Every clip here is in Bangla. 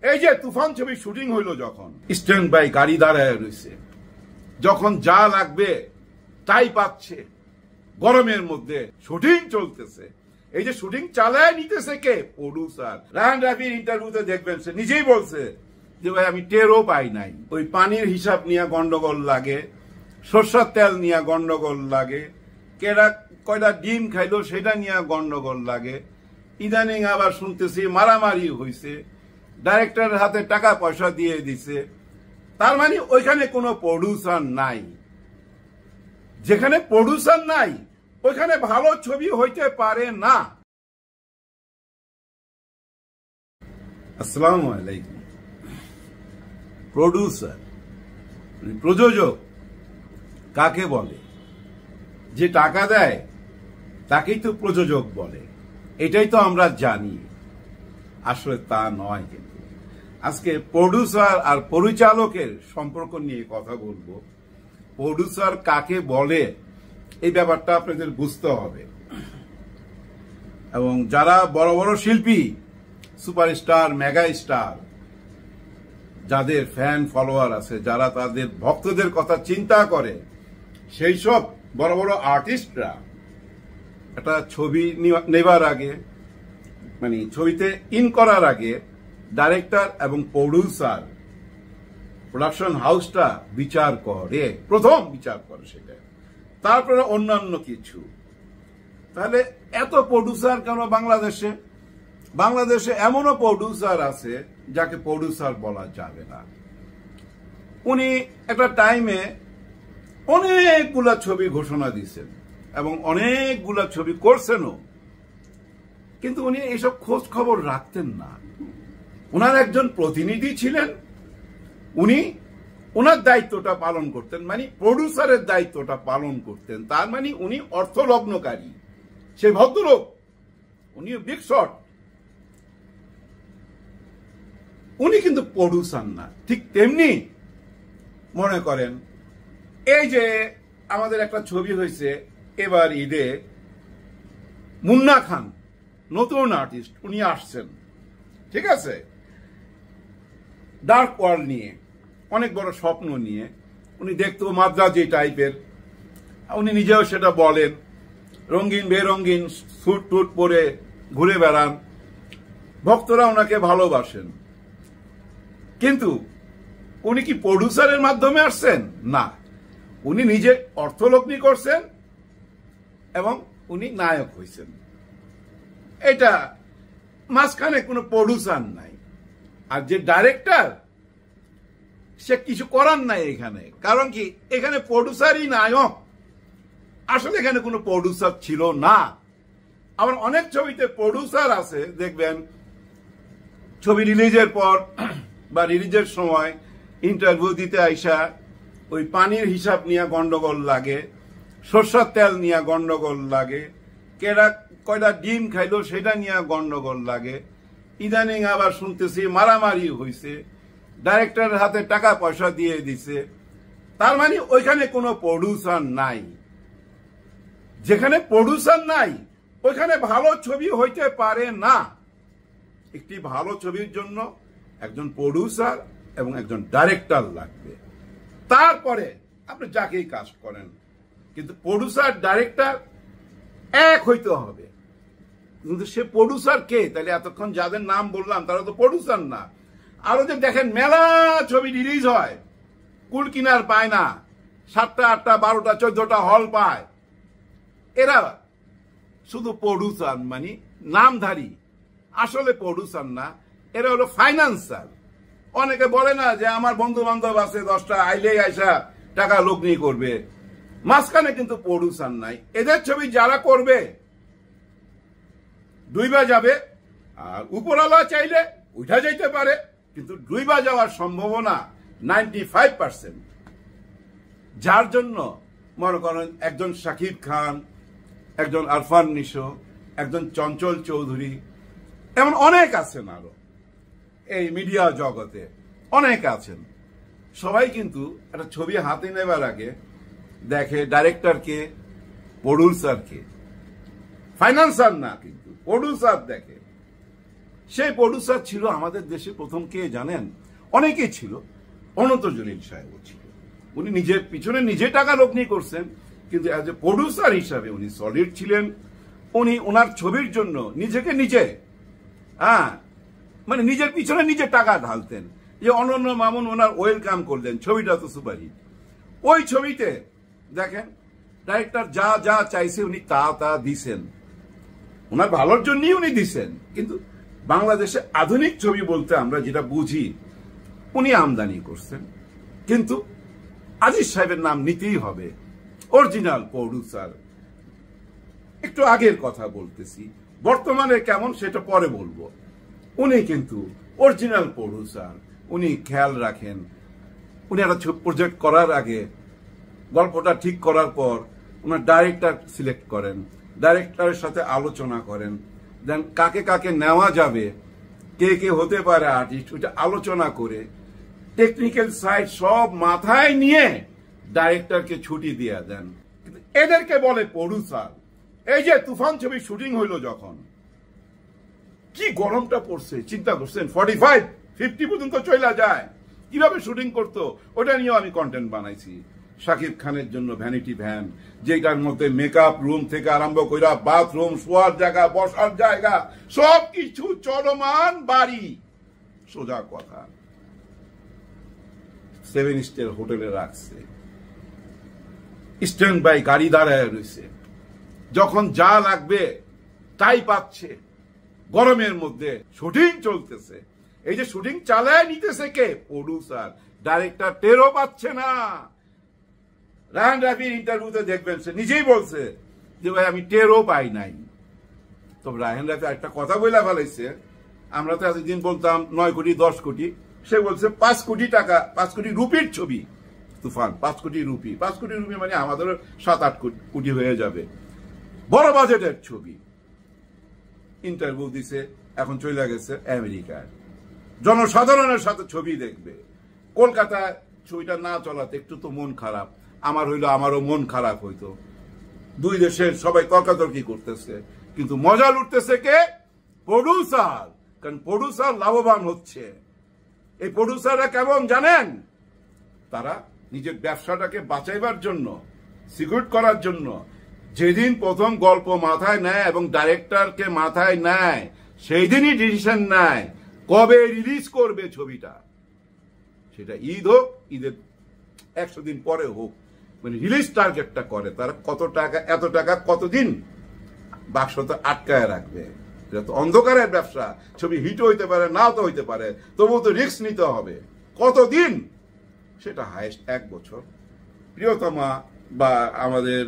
এই যে তুফান ছবি শুটিং হইল, যখন স্ট্যান্ড বাই গাড়ি দাঁড়ায় রয়েছে, যখন যা লাগবে তাই পাচ্ছে, গরমের মধ্যে শুটিং চলতেছে। এই যে শুটিং চালায় নিতেছে কে? প্রডিউসার। রায়হান রাফির ইন্টারভিউতে দেখবেন সে নিজেই বলছে যে ভাই আমি টেরও পাই নাই। ওই পানির হিসাব নিয়ে গন্ডগোল লাগে, সরষের তেল নিয়ে গন্ডগোল লাগে, কেডা কয়টা ডিম খাইলো সেটা নিয়ে গন্ডগোল লাগে। ইদানিং আবার শুনতেছি মারামারি হয়েছে, ডাইরেক্টরের হাতে টাকা পয়সা দিয়ে দিছে। তার মানে ওইখানে কোনো প্রডিউসার নাই। যেখানে প্রডিউসার নাই ওইখানে ভালো ছবি হইতে পারে না। আসসালামু আলাইকুম। প্রডিউসার, প্রযোজক কাকে বলে? যে টাকা দেয় তাকেই তো প্রযোজক বলে, এটাই তো আমরা জানি। আসলে তা নয়। কিন্তু আজকে প্রডিউসার আর পরিচালকের সম্পর্ক নিয়ে কথা বলবো। প্রডিউসার কাকে বলে এই ব্যাপারটা আপনাদের বুঝতে হবে। এবং যারা বড় বড় শিল্পী, সুপারস্টার, মেগা স্টার, যাদের ফ্যান ফলোয়ার আছে, যারা তাদের ভক্তদের কথা চিন্তা করে, সেই সব বড় বড় আর্টিস্টরা একটা ছবি নেবার আগে, মানে ছবিতে ইন করার আগে ডাইরেক্টর এবং প্রডিউসার, প্রোডাকশন হাউসটা বিচার করে, প্রথম বিচার করে সেটা, তারপরে অন্যান্য কিছু। তাহলে এত প্রডিউসার কেন বাংলাদেশে? বাংলাদেশে এমনও প্রডিউসার আছে যাকে প্রডিউসার বলা যাবে না। উনি একটা টাইমে অনেকগুলা ছবি ঘোষণা দিয়েছেন এবং অনেকগুলা ছবি করছেনও, কিন্তু উনি এইসব খোঁজ খবর রাখতেন না। ওনার একজন প্রতিনিধি ছিলেন, উনি ওনার দায়িত্বটা পালন করতেন, মানে প্রডিউসারের দায়িত্বটা পালন করতেন। তার মানে উনি অর্থলগ্নকারী, সেই ভদ্রলোক, উনি বিগ শট, উনি কিন্তু প্রডিউসার না। ঠিক তেমনি মনে করেন এই যে আমাদের একটা ছবি হয়েছে এবার ঈদে, মুন্না খান, নতুন আর্টিস্ট, উনি আসছেন, ঠিক আছে, ডার্ক ওয়ার্ল্ড নিয়ে, অনেক বড় স্বপ্ন নিয়ে। উনি দেখতো মাদ্রাজি টাইপের, উনি নিজেও সেটা বলেন, রঙিন বেরঙিন স্যুট টুট পরে ঘুরে বেড়ান, ভক্তরা ওনাকে ভালোবাসেন। কিন্তু উনি কি প্রডিউসারের মাধ্যমে আসছেন? না, উনি নিজে অর্থলগ্নি করছেন এবং উনি নায়ক হয়েছেন। এটা মাঝখানে কোনো প্রডিউসার নাই। আর যে ডাইরেক্টর, সে কিছু করার নাই এখানে। কারণ কি, এখানে প্রডিউসারই নায়ক। আসলে এখানে কোনো প্রডিউসার ছিল না। আবার অনেক ছবিতে প্রডিউসার আছে, দেখবেন ছবি রিলিজের পর বা রিলিজের সময় ইন্টারভিউ দিতে আইসা ওই পানির হিসাব নিয়ে গন্ডগোল লাগে, সরষের তেল নিয়ে গন্ডগোল লাগে, কেডা কয়টা ডিম খাইলো সেটা নিয়ে গন্ডগোল লাগে। ইদানিং আবার শুনতেছি মারামারি হয়েছে, ডাইরেক্টরের হাতে টাকা পয়সা দিয়ে দিছে। তার মানে ওইখানে কোনো প্রডিউসার নাই। যেখানে প্রডিউসার নাই ওইখানে ভালো ছবি হইতে পারে না। একটি ভালো ছবির জন্য একজন প্রডিউসার এবং একজন ডাইরেক্টর লাগবে। তারপরে আপনি যাকেই কাস্ট করেন, কিন্তু প্রডিউসার ডাইরেক্টর এক হইতে হবে। কিন্তু সে প্রডিউসার কে? তাহলে এতক্ষণ যাদের নাম বললাম তারা তো প্রডিউসার না। আরো যে দেখেন মেলা ছবি রিলিজ হয়, কুল কিনার পায় না, 7টা 8টা 12টা 14টা হল পায়, এরা শুধু প্রডিউসার, মানে নামধারী, আসলে প্রডিউসার না। এরা হলো ফাইন্যান্সার। অনেকে বলে না যে আমার বন্ধু বান্ধব আছে 10টা, আইলেই আইসা টাকা লগ্নি করবে। মাঝখানে কিন্তু প্রডিউসার নাই। এদের ছবি যারা করবে ডুইবা যাবে, আর উপরওয়ালা চাইলে উঠা যাইতে পারে, কিন্তু ডুইবা যাওয়ার সম্ভাবনা 95%। যার জন্য মনে করেন একজন শাকিব খান, একজন আরফান নিশো, একজন চঞ্চল চৌধুরী, এমন অনেক আছেন, আরো এই মিডিয়া জগতে অনেক আছেন। সবাই কিন্তু একটা ছবি হাতে নেবার আগে দেখে ডাইরেক্টরকে, প্রডিউসারকে, ফাইন্যান্সার না, কিন্তু প্রডিউসার দেখে। সেই প্রডিউসার ছিল আমাদের দেশে প্রথম কে জানেন? অনেকেই ছিল, অনন্ত জলিল সাহেবও ছিল। উনি নিজের পিছনে নিজে টাকা লগ্নি করছেন, কিন্তু অ্যাজ এ প্রডিউসার হিসাবে উনি সলিড ছিলেন। উনি ওনার ছবির জন্য নিজেকে নিজে মানে নিজের পিছনে নিজে টাকা ঢালতেন। যে অনন্য মামুন ওনার ওয়েলকাম করলেন, ছবিটা তো সুপারহিট। ওই ছবিতে দেখেন ডাইরেক্টর যা যা চাইছে উনি তা তা দিছেন, ওনার ভালোর জন্যই উনি দিছেন। কিন্তু বাংলাদেশে আধুনিক ছবি বলতে আমরা যেটা বুঝি, উনি আমদানি করছেন। কিন্তু আজিজ সাহেবের নাম নিতেই হবে, অরিজিনাল প্রডিউসার। একটু আগের কথা বলতেছি, বর্তমানে কেমন সেটা পরে বলবো। উনি কিন্তু অরিজিনাল প্রডিউসার, উনি খেয়াল রাখেন। উনি একটা প্রজেক্ট করার আগে গল্পটা ঠিক করার পর ওনার ডাইরেক্টর সিলেক্ট করেন, ডাইরেক্টরের সাথে আলোচনা করেন, দেন কাকে কাকে নেওয়া যাবে, কে কে হতে পারে আর্টিস্ট, ওইটা আলোচনা করে টেকনিক্যাল সাইড সব মাথায় নিয়ে ডাইরেক্টরকে ছুটি দিয়ে দেন। কিন্তু এদেরকে বলে প্রডিউসার। এই যে তুফান ছবি শুটিং হইল যখন, কি গরমটা পড়ছে চিন্তা করছেন? 45-50 পর্যন্ত চলে যায়। কিভাবে শুটিং করতো ওটা নিয়েও আমি কন্টেন্ট বানাইছি। শাকিব খানের জন্য ভ্যানিটি ভ্যান, যেটার মধ্যে মেকআপ রুম থেকে আরম্ভ করে বাথরুম, শোয়ার জায়গা, বসার জায়গা, সবকিছু চলমান বাড়ি। সোজা কথা, 7 স্টার হোটেলে রাখছে, স্ট্যান্ড বাই গাড়ি দাঁড়ায় রয়েছে, যখন যা লাগবে তাই পাচ্ছে। গরমের মধ্যে শুটিং চলতেছে, এই যে শুটিং চালায় নিতেছে কে? প্রডিউসার। ডাইরেক্টর টেরও পাচ্ছে না। রায়হান রাফির ইন্টারভিউতে দেখবেন সে নিজেই বলছে যে ভাই আমি টেরও পাই নাই। তবে রায়হান রাফি একটা কথা বলে ফেলাইছে, আমরা তো এতদিন বলতাম 9 কোটি 10 কোটি, সে বলছে 5 কোটি টাকা, 5 কোটি রুপির ছবি তুফান। 5 কোটি রুপি, 5 কোটি রুপি মানে আমাদের 7-8 কোটি হয়ে যাবে। বড় বাজেটের ছবি। ইন্টারভিউ দিছে, এখন চলে গেছে আমেরিকায়, জনসাধারণের সাথে ছবি দেখবে। কলকাতায় ছবিটা না চলাতে একটু তো মন খারাপ, আমার হইলো আমারও মন খারাপ হইতো। দুই দেশের সবাই তর্কাতর্কি করতেছে, কিন্তু মজা লুটতেছে কে? প্রডিউসার। কারণ প্রডিউসার লাভবান হচ্ছে। এই প্রডিউসাররা কেমন জানেন? তারা নিজের ব্যবসাটাকে বাঁচাইবার জন্য, সিকিউর করার জন্য, যেদিন প্রথম গল্প মাথায় নেয় এবং ডাইরেক্টরকে মাথায় নেয়, সেই দিনই ডিসিশন নেয় কবে রিলিজ করবে ছবিটা। সেটা ঈদ হোক, ঈদের 100 দিন পরে হোক, মানে রিলিজ টার্গেটটা করে তারা। কত টাকা, এত টাকা, কতদিন বাক্সতে আটকায় রাখবে। এটা তো অন্ধকারের ব্যবসা। ছবি হিট হইতে পারে, নাও তো হইতে পারে, তবুও তো রিস্ক নিতে হবে। কতদিন? সেটা হাইস্ট 1 বছর। প্রিয়তমা বা আমাদের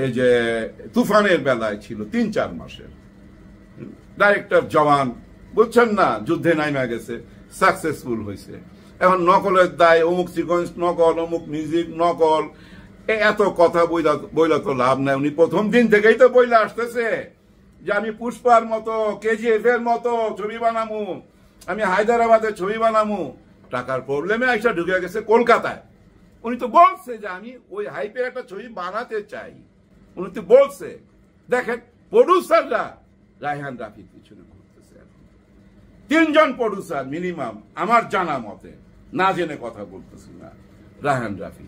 এই যে তুফানের বেলায় ছিল 3-4 মাসের। ডাইরেক্টর জওয়ান, বুঝছেন না, যুদ্ধে নাইমা গেছে, সাকসেসফুল হয়েছে। এখন নকলের দায়, অমুক সিকোয়েন্স নকল, অমুক মিউজিক নকল, এত কথা বইলা তো লাভ নাই। উনি প্রথম দিন থেকেই তো বইলা আসতেছে যে আমি পুষ্পার মতো, KGF এর মতো ছবি বানামু, আমি হায়দ্রাবাদে ছবি বানামু। টাকার প্রবলেমে আইসা ঢুকে গেছে কলকাতায়। উনি তো বলছে যে আমি ওই হাইপের একটা ছবি বানাতে চাই, উনি তো বলছে। দেখেন প্রডিউসাররা রায়হান রাফির পিছনে ঘুরতেছে। 3 জন প্রডিউসার মিনিমাম আমার জানা মতে, না জেনে কথা বলতেছি না। রায়হান রাফি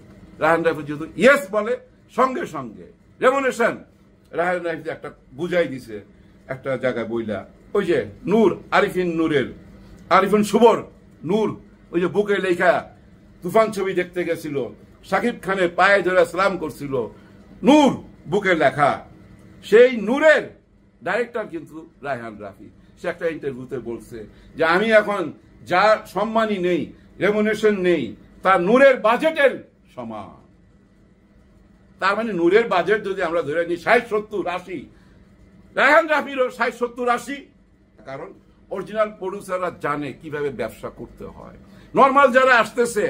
যেহেতু ইয়েস বলে, সঙ্গে সঙ্গে রেমুনেশন। রায়হান রাফি একটা বুঝাই দিছে একটা জায়গায় বইলা, ওই যে নূর, আরিফিন শুভর নূর, ওই যে বুকে লেখা তুফান ছবি দেখতে গেছিল, শাকিব খানের পায়ে ধরে সালাম করছিল, নূর বুকে লেখা। সেই নূরের ডাইরেক্টর কিন্তু রায়হান রাফি। সে একটা ইন্টারভিউতে বলছে যে আমি এখন যা সম্মানই নেই, রেমুনেশন নেই, তার নূরের বাজেটের সমান। তার মানে নূরের বাজেট যদি আমরা ধরে নিই 60-70-80, রায়হান রাফিরও 60-70-80। কারণ অরিজিনাল প্রডিউসাররা জানে কিভাবে ব্যবসা করতে হয়। নর্মাল যারা আসতেছে,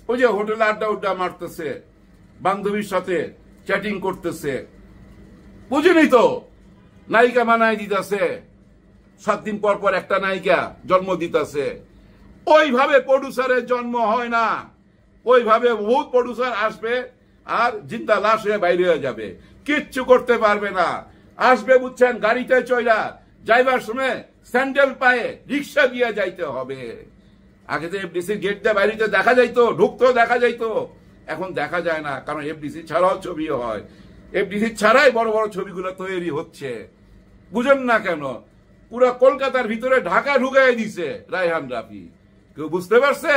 ওই যে হোটেলে আড্ডা মারতেছে, বান্ধবীর সাথে চ্যাটিং করতেছে, বুঝিনি তো, নায়িকা বানায় দিতেছে, 7 দিন পর পর একটা নায়িকা জন্ম দিতেছে। ওইভাবে প্রডিউসারের জন্ম হয় না। ওইভাবে বহুত প্রডিউসার আসবে আর জিন্দা লাশ হয়ে বাইরে হয়ে যাবে, কিচ্ছু করতে পারবে না। আসবে বুঝছেন, গাড়িতে চইলা যাইবার সময় স্যান্ডেল পায়ে রিক্সা দিয়ে যাইতে হবে। আগে তো এফডিসির গেট দিয়ে বাইরে দেখা যাইতো, ঢুকতেও দেখা যাইতো, এখন দেখা যায় না, কারণ এফডিসি ছাড়াও ছবি হয়, এফডিসি ছাড়াই বড় বড় ছবিগুলো তৈরি হচ্ছে। বুঝেন না কেন? পুরো কলকাতার ভিতরে ঢাকা ঢুকাই দিছে রায়হান রাফি। কেউ বুঝতে পারছে?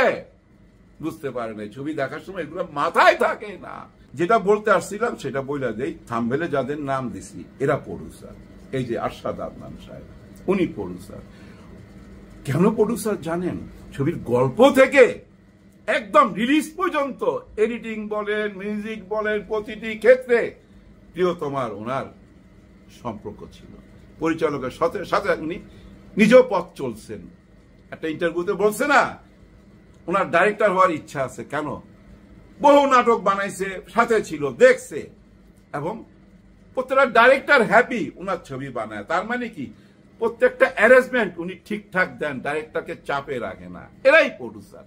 বুঝতে পারে নাই। ছবি দেখার সময় এগুলো মাথায় থাকে না। যেটা বলতে আসছিলাম সেটা বইলা দেই। থাম্বনেলে যাদের নাম দিছি এরা প্রডিউসার। এই যে আরশাদ আদনান সাহেব, উনি প্রডিউসার। কেন প্রডিউসার জানেন? ছবির গল্প থেকে একদম রিলিজ পর্যন্ত এডিটিং বলেন, মিউজিক বলেন, প্রতিটি ক্ষেত্রে প্রিয়তমার ওনার সম্পর্ক ছিল। পরিচালকের সাথে উনি নিজেও পথ চলছেন। একটা ইন্টারভিউতে বলছে না, ওনার ডাইরেক্টর হওয়ার ইচ্ছা আছে। কেন? বহু নাটক বানাইছে, সাথে ছিল, দেখছে, এবং প্রত্যেকটা ডাইরেক্টর হ্যাপি ওনার ছবি বানায়। তার মানে কি? প্রত্যেকটা অ্যারেঞ্জমেন্ট উনি ঠিকঠাক দেন, ডাইরেক্টরকে চাপে রাখে না। এরাই প্রডিউসার।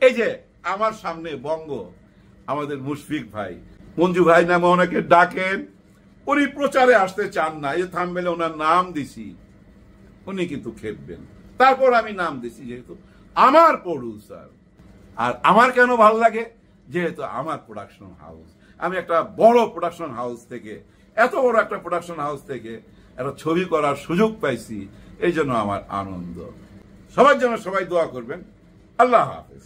এই যে আমার সামনে বঙ্গ, আমাদের মুশফিক ভাই, মঞ্জু ভাই নামে ওনাকে ডাকেন, উনি প্রচারে আসতে চান না। এই থাম্বনেলে ওনার নাম দিছি, উনি কিন্তু খেপবেন। তারপর আমি নাম দিছি যেহেতু আমার প্রডিউসার। আর আমার কেন ভালো লাগে? যেহেতু আমার প্রোডাকশন হাউস। আমি একটা বড় প্রোডাকশন হাউস থেকে, এত বড় একটা প্রোডাকশন হাউস থেকে একটা ছবি করার সুযোগ পাইছি, এই জন্য আমার আনন্দ। সবার জন্য সবাই দোয়া করবেন। আল্লাহ হাফেজ।